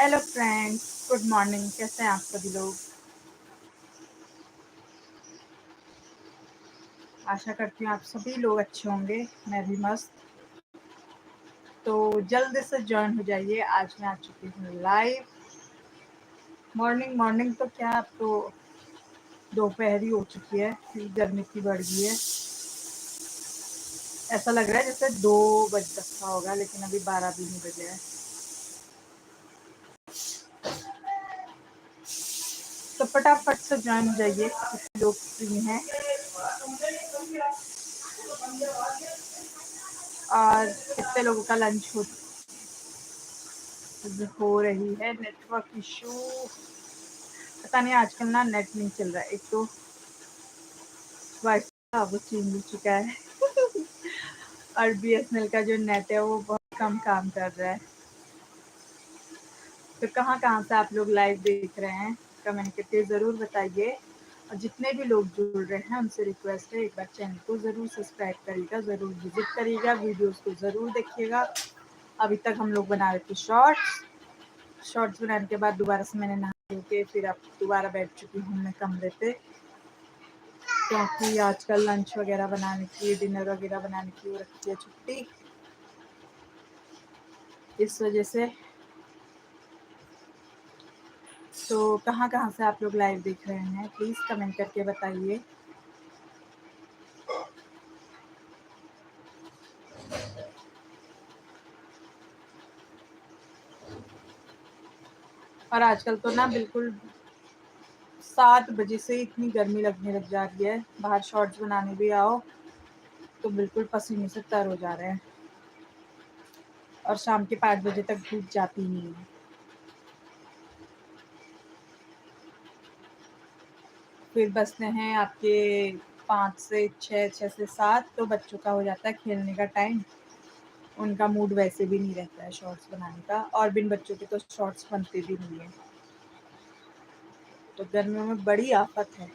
Hello friends, good morning. कैसे हैं आप सभी लोग? आशा करती हूँ आप सभी लोग अच्छे होंगे। मैं भी मस्त। तो जल्द से ज्वाइन हो जाइए। आज मैं आ चुकी हूँ लाइव। मॉर्निंग मॉर्निंग तो क्या, अब तो दोपहर ही हो चुकी है, गर्मी इतनी बढ़ गई है। ऐसा लग रहा है जैसे 2 बज रखा होगा, लेकिन अभी 12 भी नहीं बजे है। तो फटाफट से ज्वाइन हो जाइए, कुछ लोग फ्री हैं। और कितने लोगों का लंच हो रही है। नेटवर्क इशू, पता नहीं आजकल ना नेट नहीं चल रहा है। एक तो वाईफाई वो चेंज हो चुका है और बीएसएनएल का जो नेट है वो बहुत कम काम कर रहा है। तो कहाँ कहाँ से आप लोग लाइव देख रहे हैं, कमेंट करके ज़रूर बताइए। और जितने भी लोग जुड़ रहे हैं उनसे रिक्वेस्ट है, एक बार चैनल को ज़रूर सब्सक्राइब करिएगा, ज़रूर विजिट करिएगा, वीडियोस को ज़रूर देखिएगा। अभी तक हम लोग बना रहे थे शॉर्ट्स बनाने के बाद दोबारा से मैंने नहा के फिर अब दोबारा बैठ चुकी हूँ मैं कमरे पे, क्योंकि आजकल लंच वगैरह बनाने की, डिनर वगैरह बनाने की वो रखी है छुट्टी, इस वजह से। तो कहाँ कहाँ से आप लोग लाइव देख रहे हैं, प्लीज़ कमेंट करके बताइए। और आजकल तो ना बिल्कुल 7 बजे से इतनी गर्मी लगने लग जा रही है, बाहर शॉर्ट्स बनाने भी आओ तो बिल्कुल पसीने से तर हो जा रहे हैं। और शाम के 5 बजे तक धूप जाती नहीं है। फिर बसते हैं आपके 5 से 6, 6 से 7, तो बच्चों का हो जाता है खेलने का टाइम। उनका मूड वैसे भी नहीं रहता है शॉर्ट्स बनाने का, और बिन बच्चों के तो शॉर्ट्स बनते भी नहीं है। तो गर्मियों में बड़ी आफत है।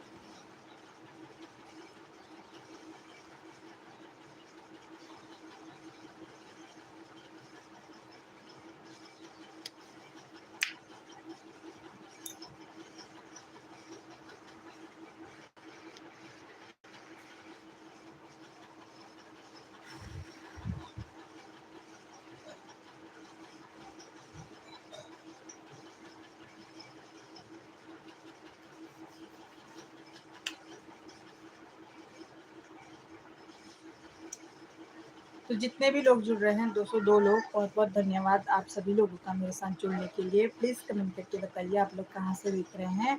तो जितने भी लोग जुड़ रहे हैं, 202 लोग, बहुत बहुत धन्यवाद आप सभी लोगों का मेरे साथ जुड़ने के लिए। प्लीज़ कमेंट करके बताइए आप लोग कहाँ से देख रहे हैं।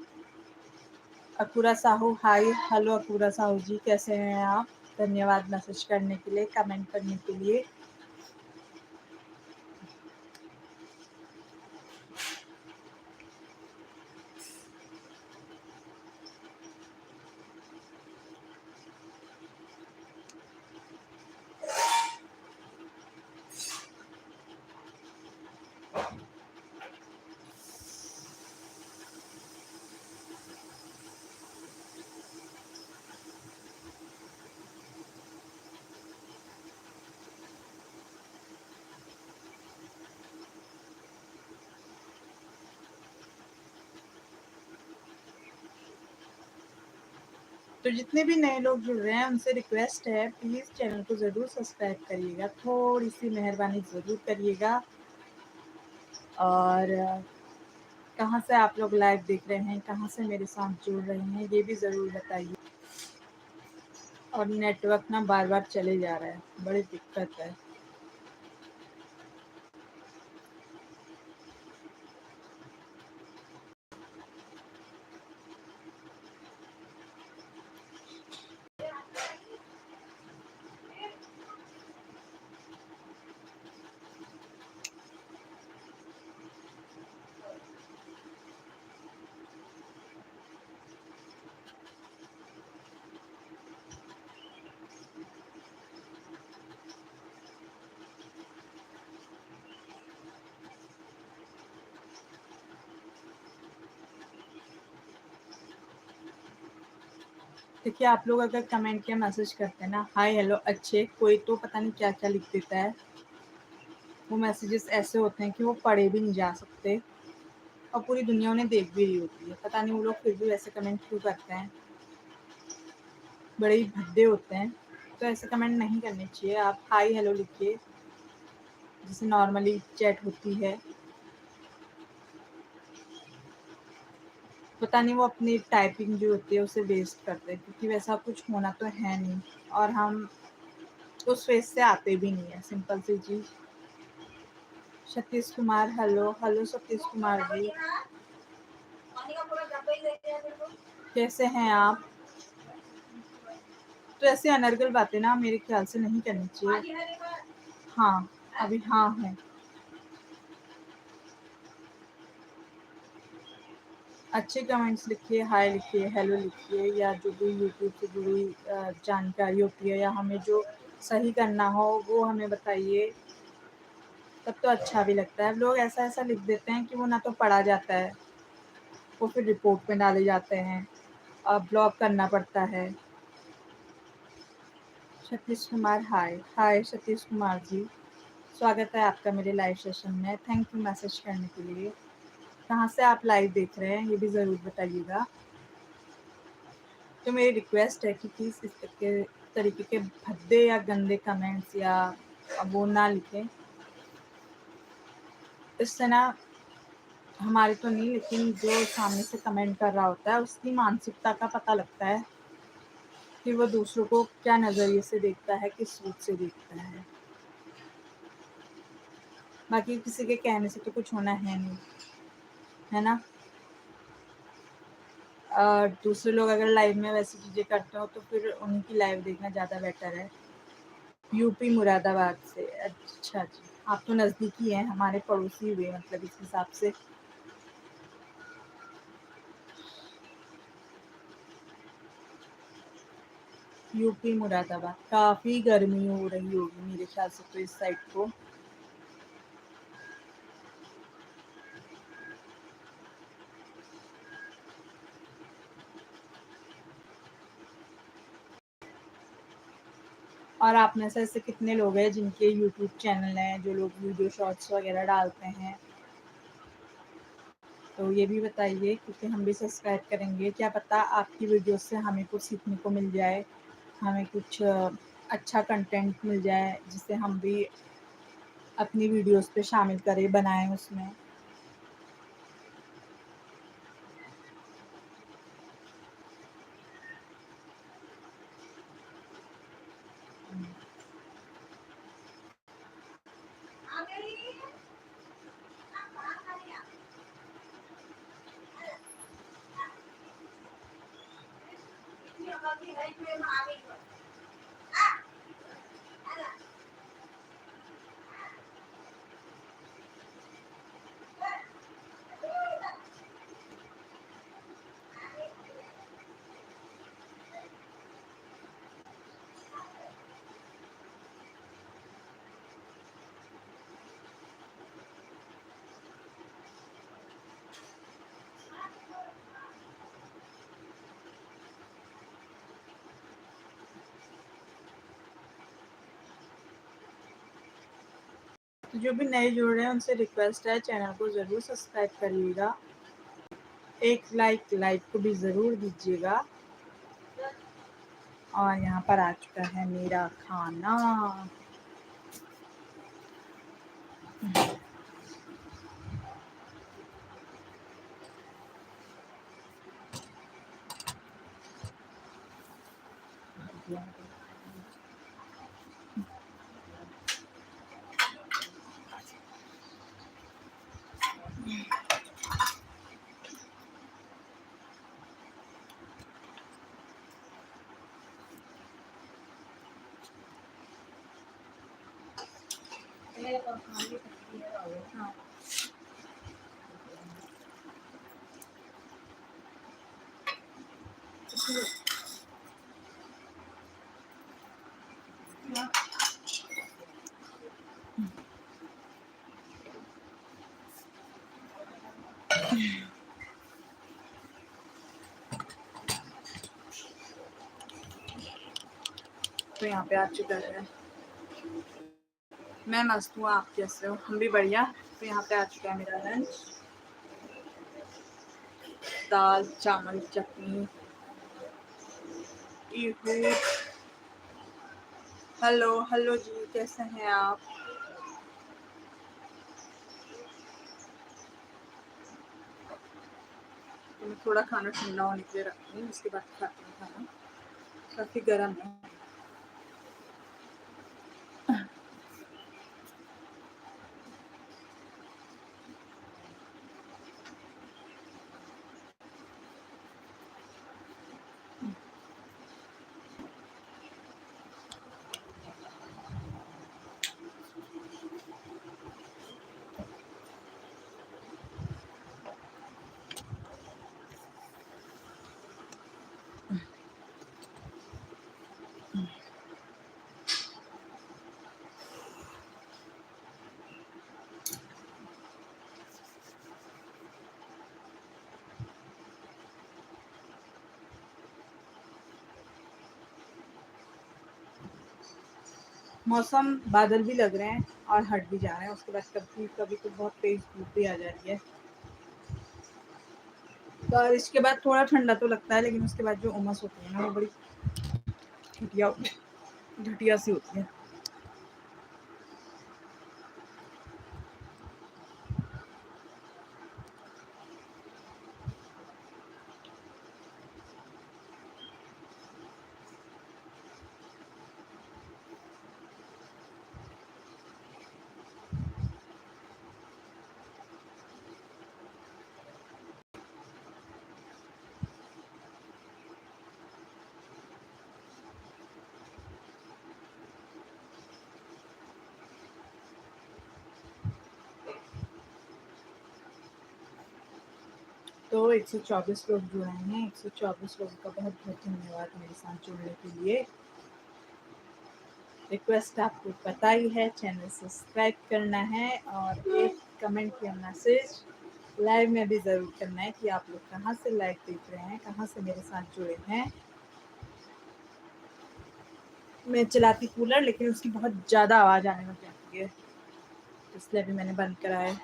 अकूरा साहू, हाय हेलो अकूरा साहू जी, कैसे हैं आप? धन्यवाद मैसेज करने के लिए, कमेंट करने के लिए। तो जितने भी नए लोग जुड़ रहे हैं उनसे रिक्वेस्ट है, प्लीज़ चैनल को ज़रूर सब्सक्राइब करिएगा, थोड़ी सी मेहरबानी ज़रूर करिएगा। और कहाँ से आप लोग लाइव देख रहे हैं, कहाँ से मेरे साथ जुड़ रहे हैं, ये भी ज़रूर बताइए। और नेटवर्क ना बार बार चले जा रहा है, बड़ी दिक्कत है। देखिए, आप लोग अगर कमेंट या मैसेज करते हैं ना, हाय हेलो अच्छे, कोई तो पता नहीं क्या क्या लिख देता है। वो मैसेजेस ऐसे होते हैं कि वो पढ़े भी नहीं जा सकते। और पूरी दुनिया उन्हें देख भी रही होती है। पता नहीं वो लोग फिर भी वैसे कमेंट क्यों करते हैं, बड़े ही भद्दे होते हैं। तो ऐसे कमेंट नहीं करने चाहिए। आप हाय हेलो लिखिए, जैसे नॉर्मली चैट होती है। पता नहीं वो अपनी टाइपिंग जो होती है उसे वेस्ट करते हैं, क्योंकि वैसा कुछ होना तो है नहीं, और हम उस फेस से आते भी नहीं है, सिंपल सी चीज़। सतीश कुमार, हेलो हेलो सतीश कुमार जी, कैसे हैं आप? तो ऐसे अनर्गल बातें ना मेरे ख्याल से नहीं करनी चाहिए। हाँ, अभी हाँ है। अच्छे कमेंट्स लिखिए, हाय लिखिए, हेलो लिखिए, या जो भी यूट्यूब से जुड़ी जानकारी होती है, या हमें जो सही करना हो वो हमें बताइए, तब तो अच्छा भी लगता है। लोग ऐसा ऐसा लिख देते हैं कि वो ना तो पढ़ा जाता है, वो फिर रिपोर्ट में डाले जाते हैं, ब्लॉक करना पड़ता है। सतीश कुमार, हाय हाय सतीश कुमार जी, स्वागत है आपका मेरे लाइव सेशन में। थैंक यू मैसेज करने के लिए। कहाँ से आप लाइव देख रहे हैं ये भी ज़रूर बताइएगा। तो मेरी रिक्वेस्ट है कि प्लीज़ इस तरीके के भद्दे या गंदे कमेंट्स या वो ना लिखें। इससे ना हमारे तो नहीं, लेकिन जो सामने से कमेंट कर रहा होता है उसकी मानसिकता का पता लगता है कि वो दूसरों को क्या नज़रिए से देखता है, किस सोच से देखता है। बाकी किसी के कहने से तो कुछ होना है नहीं, है ना। दूसरे लोग अगर लाइव में वैसी चीज़ें करते हो तो फिर उनकी लाइव देखना ज़्यादा बेटर है। यूपी मुरादाबाद से, अच्छा जी, आप तो नज़दीकी हैं, हमारे पड़ोसी हुए मतलब इस हिसाब से। यूपी मुरादाबाद, काफ़ी गर्मी हो रही होगी मेरे ख्याल से तो इस साइड को। और आप में से ऐसे कितने लोग हैं जिनके यूट्यूब चैनल हैं, जो लोग वीडियो शॉर्ट्स वगैरह डालते हैं, तो ये भी बताइए, क्योंकि हम भी सब्सक्राइब करेंगे। क्या पता आपकी वीडियो से हमें कुछ सीखने को मिल जाए, हमें कुछ अच्छा कंटेंट मिल जाए, जिसे हम भी अपनी वीडियोस पे शामिल करें, बनाएं उसमें। तो जो भी नए जुड़ रहे हैं उनसे रिक्वेस्ट है, चैनल को ज़रूर सब्सक्राइब करिएगा, एक लाइक को भी ज़रूर दीजिएगा। और यहाँ पर आ चुका है मेरा खाना। हाँ। तो यहाँ पे आ चुका है। मैं मस्त हूँ, आप कैसे हो? हम भी बढ़िया। तो यहाँ पे आ चुका है मेरा लंच। दाल चावल चटनी। हेलो हेलो जी, कैसे हैं आप? तो मैं थोड़ा खाना ठंडा होने के लिए रखती हूँ, उसके बाद खाती हूँ खाना। काफ़ी गर्म है। मौसम बादल भी लग रहे हैं और हट भी जा रहे हैं, उसके बाद कभी कभी तो बहुत तेज धूप भी आ जा रही है। बारिश के बाद थोड़ा ठंडा तो लगता है, लेकिन उसके बाद जो उमस होती है ना, वो बड़ी घटिया घटिया सी होती है। तो 124 लोग जुड़े हैं। 124 लोगों का बहुत बहुत धन्यवाद मेरे साथ जुड़ने के लिए। रिक्वेस्ट आपको पता ही है, चैनल सब्सक्राइब करना है और एक कमेंट या मैसेज लाइव में भी ज़रूर करना है कि आप लोग कहाँ से लाइव देख रहे हैं, कहाँ से मेरे साथ जुड़े हैं। मैं चलाती कूलर, लेकिन उसकी बहुत ज़्यादा आवाज़ आने लग जाती है, इसलिए भी मैंने बंद करा है।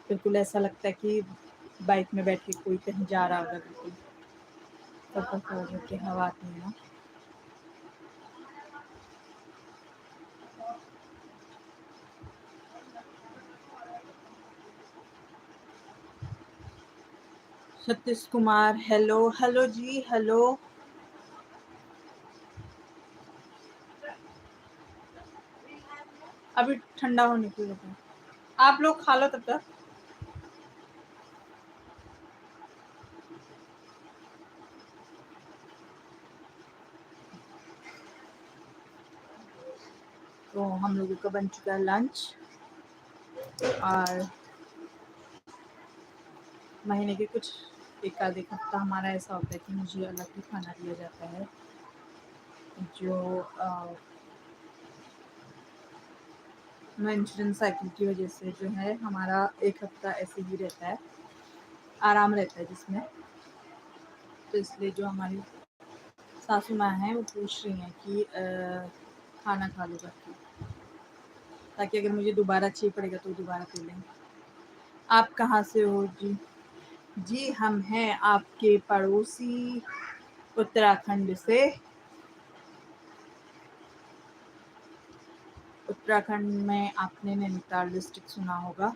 बिल्कुल ऐसा लगता है कि बाइक में बैठ के कोई कहीं जा रहा होगा, बिल्कुल सफर की हवा आती है ना। सतीश कुमार, हेलो हेलो जी, हेलो। अभी ठंडा होने की वजह है, आप लोग खा लो तब तक। तो हम लोगों का बन चुका है लंच, और महीने के कुछ एक आध एक हफ्ता हमारा ऐसा होता है कि मुझे अलग ही खाना दिया जाता है, जो मेंस्ट्रुअल साइकिल की वजह से जो है हमारा एक हफ्ता ऐसे ही रहता है, आराम रहता है जिसमें। तो इसलिए जो हमारी सासू माँ हैं वो पूछ रही हैं कि खाना खा लो करके, ताकि अगर मुझे दोबारा चाहिए पड़ेगा तो दोबारा पी लें। आप कहाँ से हो जी? जी हम हैं आपके पड़ोसी, उत्तराखंड से। उत्तराखंड में आपने नैनीताल डिस्ट्रिक्ट सुना होगा,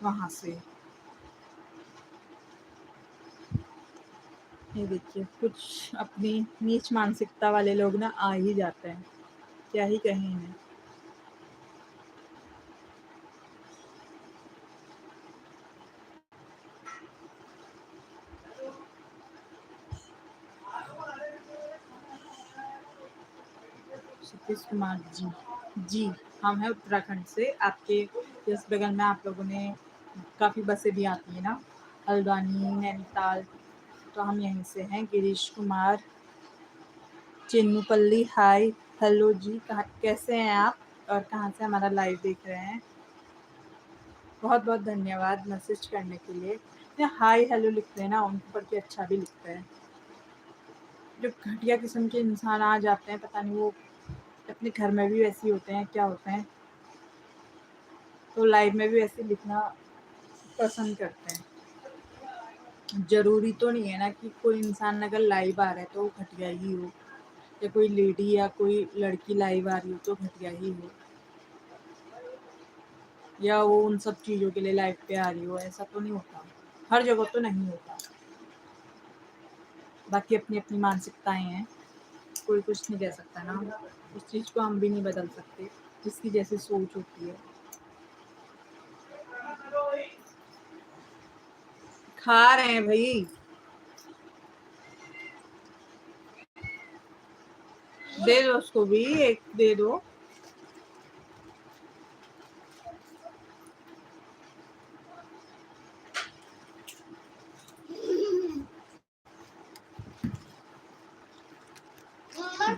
वहाँ से। ये देखिए, कुछ अपनी नीच मानसिकता वाले लोग ना आ ही जाते हैं, क्या ही कहें इन्हें। सतीश कुमार जी, जी हम हैं उत्तराखंड से। आपके इस बगल में आप लोगों ने काफ़ी बसें भी आती हैं ना, हल्द्वानी नैनीताल, तो हम यहीं से हैं। गिरीश कुमार, चिन्नूपल्ली, हाय हेलो जी, कहाँ कैसे हैं आप और कहाँ से हमारा लाइव देख रहे हैं? बहुत बहुत धन्यवाद मैसेज करने के लिए। या हाय हेलो लिखते हैं ना, उनको पढ़ के अच्छा भी लिखता है। जो घटिया किस्म के इंसान आ जाते हैं, पता नहीं वो अपने घर में भी वैसे ही होते हैं, क्या होते हैं, तो लाइव में भी वैसे लिखना पसंद करते हैं। ज़रूरी तो नहीं है ना कि कोई इंसान अगर लाइव आ रहा है तो वो घटिया ही हो, या कोई लेडी या कोई लड़की लाइव आ रही हो तो घटिया ही हो, या वो उन सब चीज़ों के लिए लाइव पे आ रही हो, ऐसा तो नहीं होता। हर जगह तो नहीं होता। बाकी अपनी अपनी मानसिकताएं हैं, कोई कुछ नहीं कह सकता ना, उस चीज़ को हम भी नहीं बदल सकते, जिसकी जैसी सोच होती है। खा रहे हैं भाई, दे दो उसको भी, एक दे दो।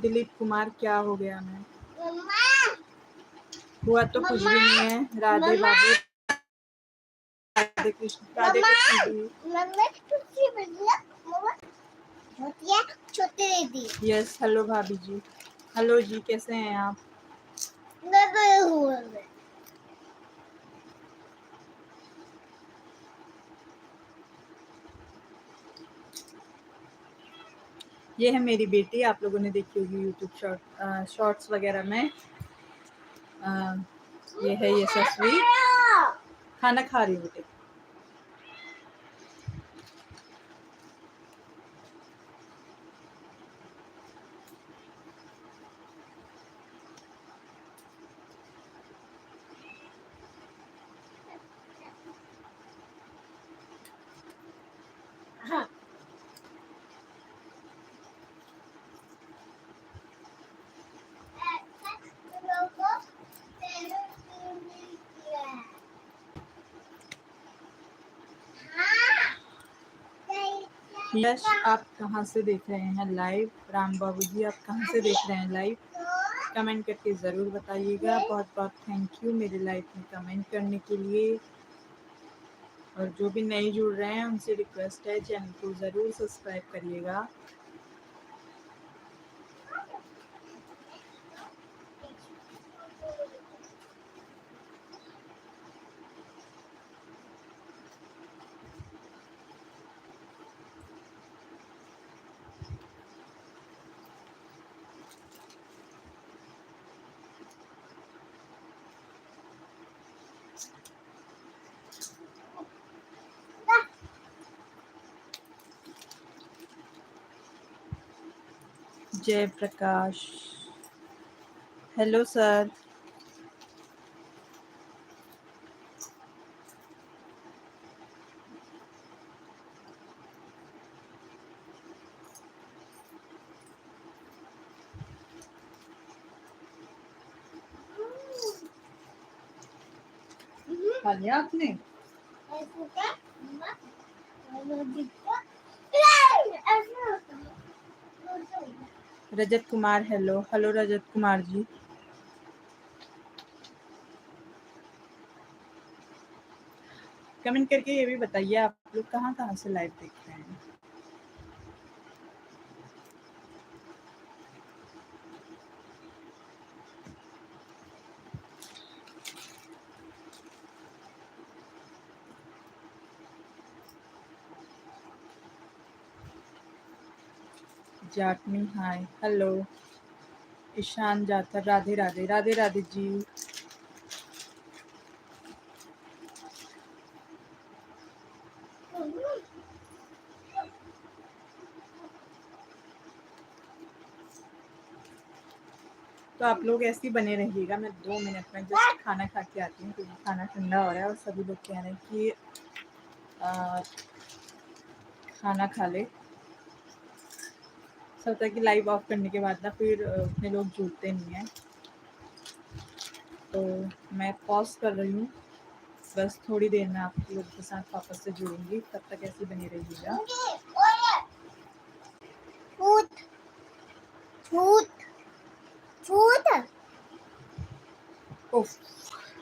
दिलीप कुमार क्या हो गया? मैं हुआ तो कुछ भी नहीं है। राधे बाबू, राधे कृष्ण, राधे कृष्ण जी। यस, हेलो भाभी जी। हेलो जी, कैसे हैं आप? ये है मेरी बेटी, आप लोगों ने देखी होगी यूट्यूब शॉर्ट्स वगैरह में। ये है यशस्वी, खाना खा रही बेटे। यश, आप कहाँ से देख रहे हैं लाइव? राम बाबू जी, आप कहाँ से देख रहे हैं लाइव? कमेंट करके ज़रूर बताइएगा। बहुत बहुत थैंक यू मेरे लाइव में कमेंट करने के लिए। और जो भी नए जुड़ रहे हैं उनसे रिक्वेस्ट है, चैनल को ज़रूर सब्सक्राइब करिएगा। जय प्रकाश, हेलो सर। खा लिया आपने? Rajat Kumar, hello hello Rajat Kumar ji. Comment करके ये भी बताइए आप लोग कहाँ कहाँ से लाइव देख रहे हैं। जाटनी, हाय, हेलो। ईशान जाथर, राधे राधे, राधे राधे जी। तो आप लोग ऐसे ही बने रहिएगा। मैं 2 मिनट में जस्ट खाना खा के आती हूँ, क्योंकि खाना ठंडा हो रहा है और सभी लोग कह रहे हैं कि खाना खा ले। सब तक कि लाइव ऑफ करने के बाद ना फिर उतने लोग जुड़ते नहीं हैं, तो मैं पॉज कर रही हूँ। बस थोड़ी देर में आप लोगों के साथ वापस से जुड़ूंगी, तब तक ऐसे बने रहिएगा।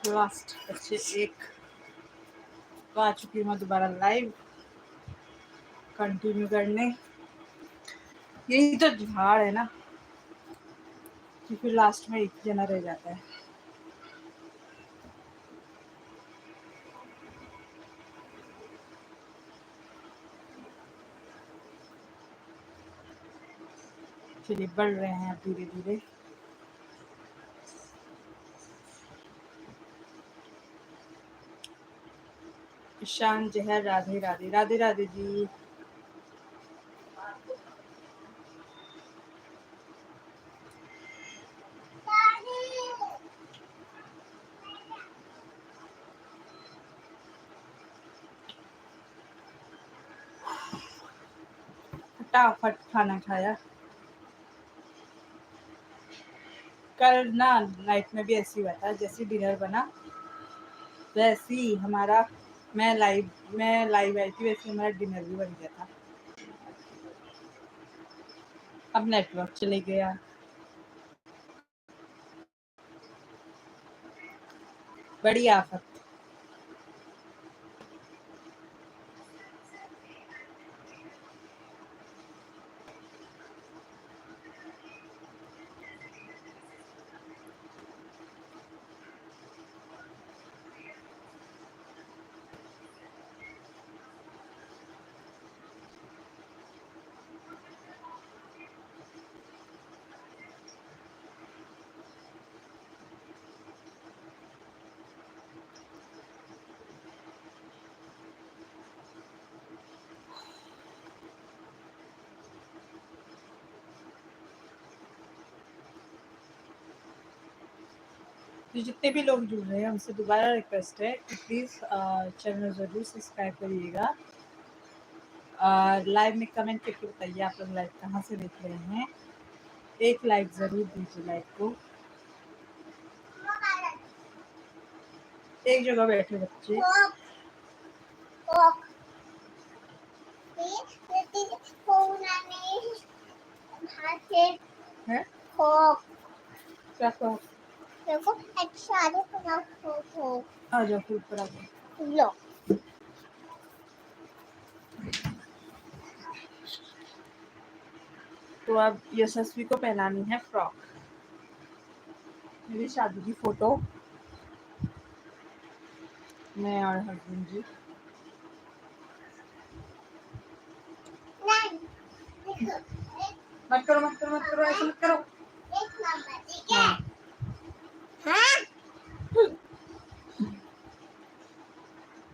लास्ट अच्छे एक तो आ चुकी हूँ मैं दोबारा लाइव कंटिन्यू करने। यही तो झाड़ है ना कि फिर लास्ट में एक जना रह जाता है। चलिए बढ़ रहे हैं अब धीरे धीरे। ईशान जहर राधे राधे, राधे राधे जी। फटाफट खाना खाया। कल ना नाइट में भी ऐसे हुआ था, जैसे डिनर बना वैसे ही हमारा, मैं लाइव आई थी, वैसे हमारा डिनर भी बन गया था। अब नेटवर्क चले गया। बड़ी आफत। तो जितने भी लोग जुड़ रहे हैं उनसे दोबारा रिक्वेस्ट है कि प्लीज़ चैनल ज़रूर सब्सक्राइब करिएगा और लाइव में कमेंट करके बताइए आप लोग लाइव कहाँ से देख रहे हैं। एक लाइक ज़रूर दीजिए लाइव को। एक जगह बैठे बच्चे। है? क्या कहो? आ जाओ फिर ऊपर आ जाओ। तो अब यशस्वी को पहनानी है फ्रॉक। मेरी शादी की फोटो, मैं और हस्बैंड जी। मत करो मत करो मत करो, ऐसा मत करो।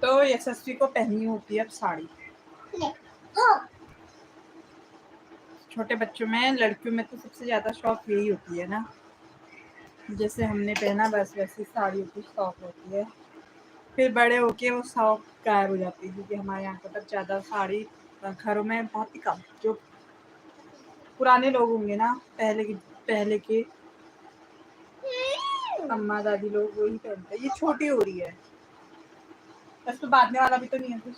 तो यशस्वी को पहननी होती है अब साड़ी। छोटे बच्चों में, लड़कियों में तो सबसे ज्यादा शौक यही होती है ना, जैसे हमने पहना बस वैसी साड़ी की शौक होती है। फिर बड़े होके वो शौक गायब हो जाती है, क्योंकि हमारे यहाँ पर ज्यादा साड़ी घरों में बहुत ही कम, जो पुराने लोग होंगे ना, पहले के अम्मा दादी लोग वही पहनते हैं। ये छोटी हो रही है बस, तो बांधने वाला भी तो नहीं है कुछ।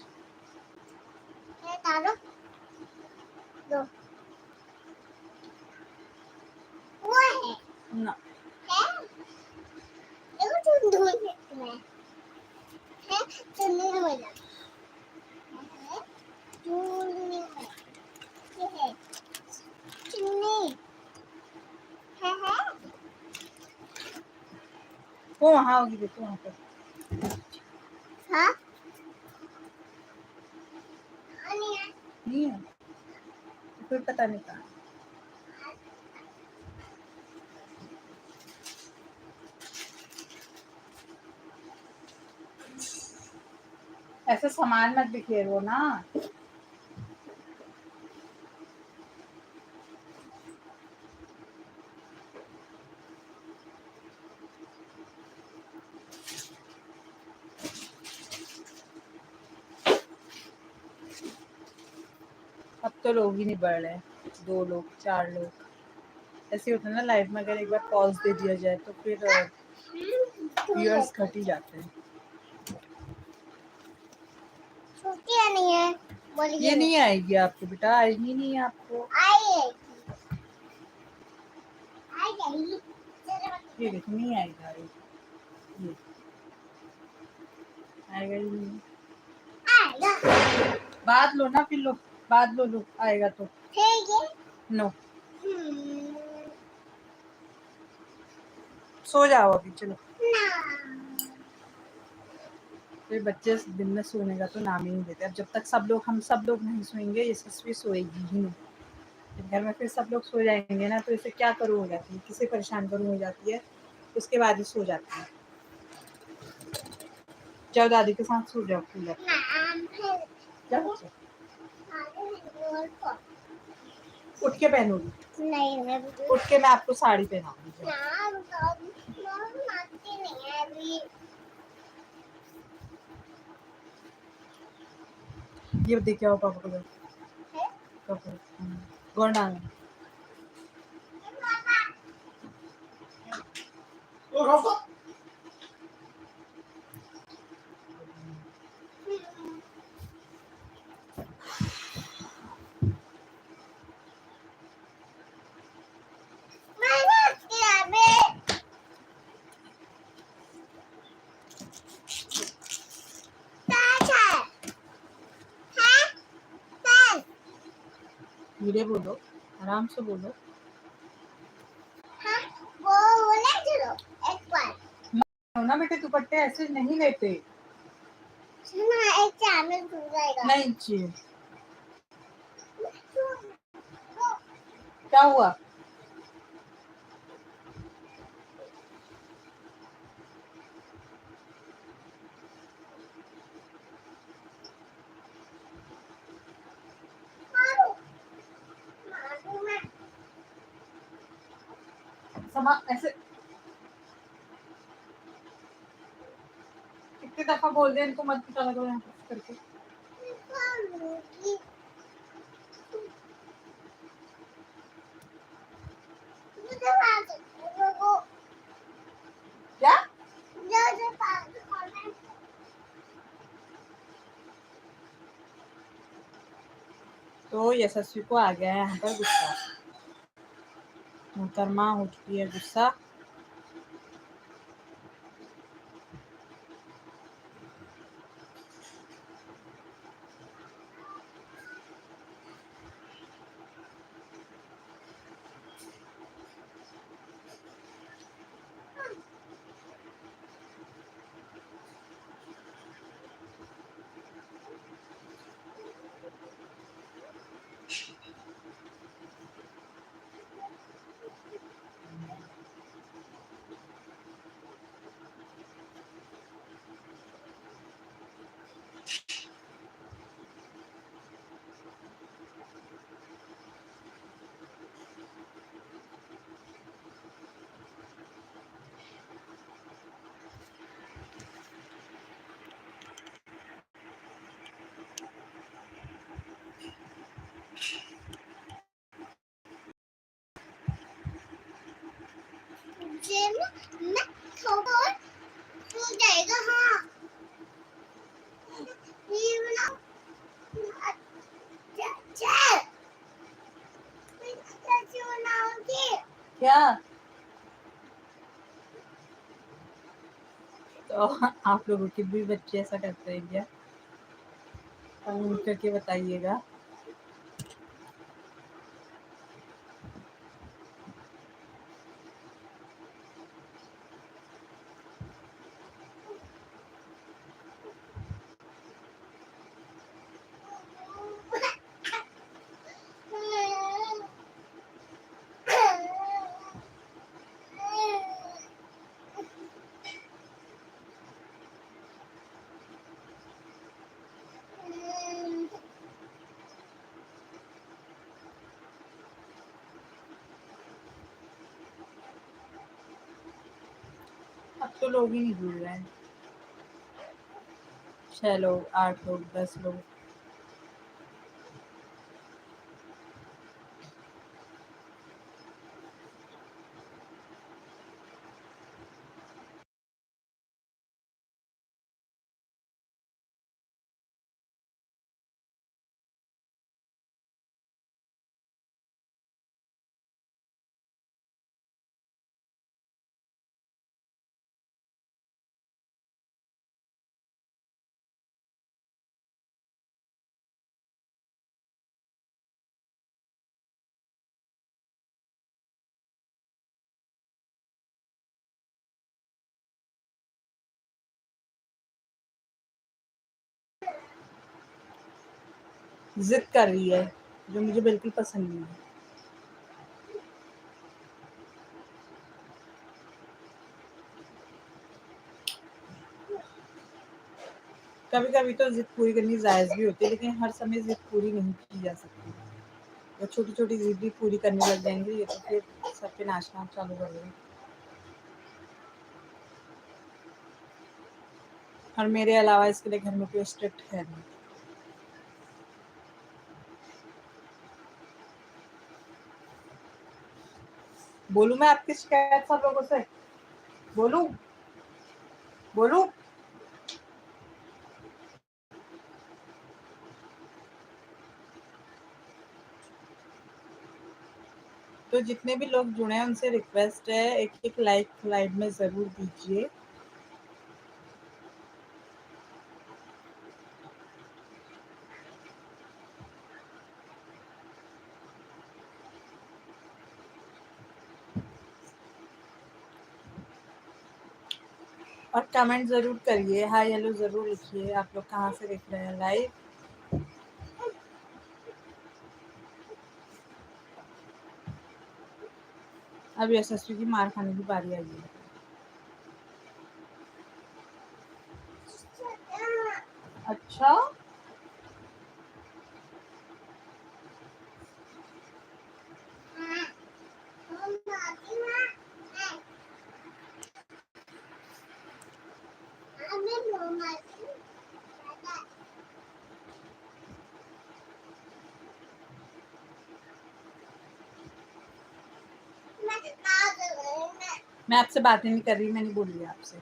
ना वो वहाँ होगी, देखो वहाँ पर। नहीं है तो फिर पता नहीं कहाँ। ऐसे सामान मत बिखेरो ना। अब तो लोग ही नहीं बढ़ रहे, 2 लोग 4 लोग ऐसे होता है ना लाइफ में। अगर एक बार पॉज दे दिया जाए तो फिर व्यूअर्स घट ही जाते हैं। नहीं है, ये नहीं आएगी आपको बेटा, आएगी नहीं आपको। ये देखो नहीं आएगा, ये आएगा ही नहीं। बात लो ना, फिर लो बात लो आएगा तो। नो सो जाओ अभी, चलो। फिर बच्चे दिन में सोने का तो नाम ही नहीं देते। अब जब तक हम सब लोग नहीं सोएंगे, यशस्वी सोएगी ही नहीं। घर में फिर सब लोग सो जाएंगे ना, तो इसे क्या करूँ हो जाती है, किसे परेशान करूँ हो जाती है, उसके बाद ही सो जाती है। जाओ दादी के साथ सो जाओ कूलर। उठ के पहनोगी? नहीं, उठ के मैं आपको साड़ी पहनाऊंगी। ये देखिए आओ पापा को पापा कौन डाल धीरे बोलो, आराम से बोलो। वो बोले चलो एक बार ना बेटे, दुपट्टे ऐसे नहीं लेते। एक चैनल खुल जाएगा। नहीं चाहिए। क्या हुआ? समा ऐसे कितने दफा बोल दे इनको मत पता लगा करके। क्या? तो यशस्वी को आ गया है यहाँ पर गुस्सा, मोहतरमा हो चुकी है गुस्सा। जाएगा। हाँ क्या? तो आप लोगों के भी बच्चे ऐसा करते हैं क्या? कमेंट करके बताइएगा। अब तो लोग ही नहीं जुड़ रहे हैं, 6 लोग 8 लोग 10 लोग। जिद कर रही है जो मुझे बिल्कुल पसंद नहीं है। कभी कभी तो जिद पूरी करनी जायज़ भी होती है, लेकिन हर समय जिद पूरी नहीं की जा सकती। तो छोटी छोटी जिद भी पूरी करने लग जाएंगे ये तो फिर सबके नाचना चालू कर देंगे। और मेरे अलावा इसके लिए घर में कोई स्ट्रिक्ट है नहीं। बोलूं मैं आपकी शिकायत सब लोगों से? बोलूं? बोलूं? तो जितने भी लोग जुड़े हैं उनसे रिक्वेस्ट है, एक एक लाइक लाइव में ज़रूर दीजिए। और कमेंट ज़रूर करिए, हाय हेलो ज़रूर लिखिए। आप लोग कहाँ से देख रहे हैं लाइव? अब यशस्वी की मार खाने की बारी आई है। अच्छा, मैं आपसे बातें नहीं कर रही, मैं नहीं बोल रही आपसे।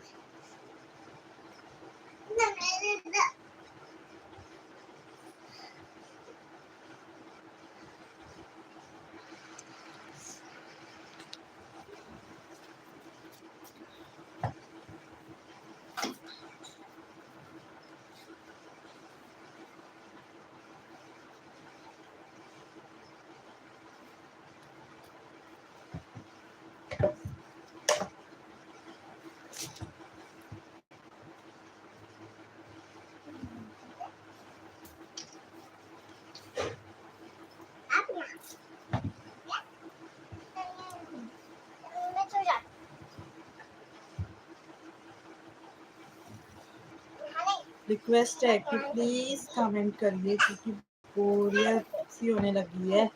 रिक्वेस्ट है कि प्लीज कमेंट करिए, क्योंकि बोरियत सी होने लगी है।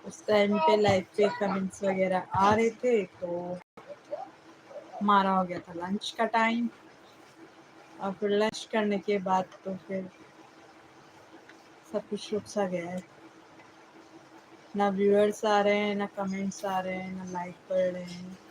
उस टाइम पे लाइव पे कमेंट्स वगैरह आ रहे थे तो हमारा हो गया था लंच का टाइम, और फिर लंच करने के बाद तो फिर सब कुछ रुक सा गया है। ना व्यूअर्स आ रहे हैं, ना कमेंट्स आ रहे हैं, ना लाइक पढ़ रहे हैं।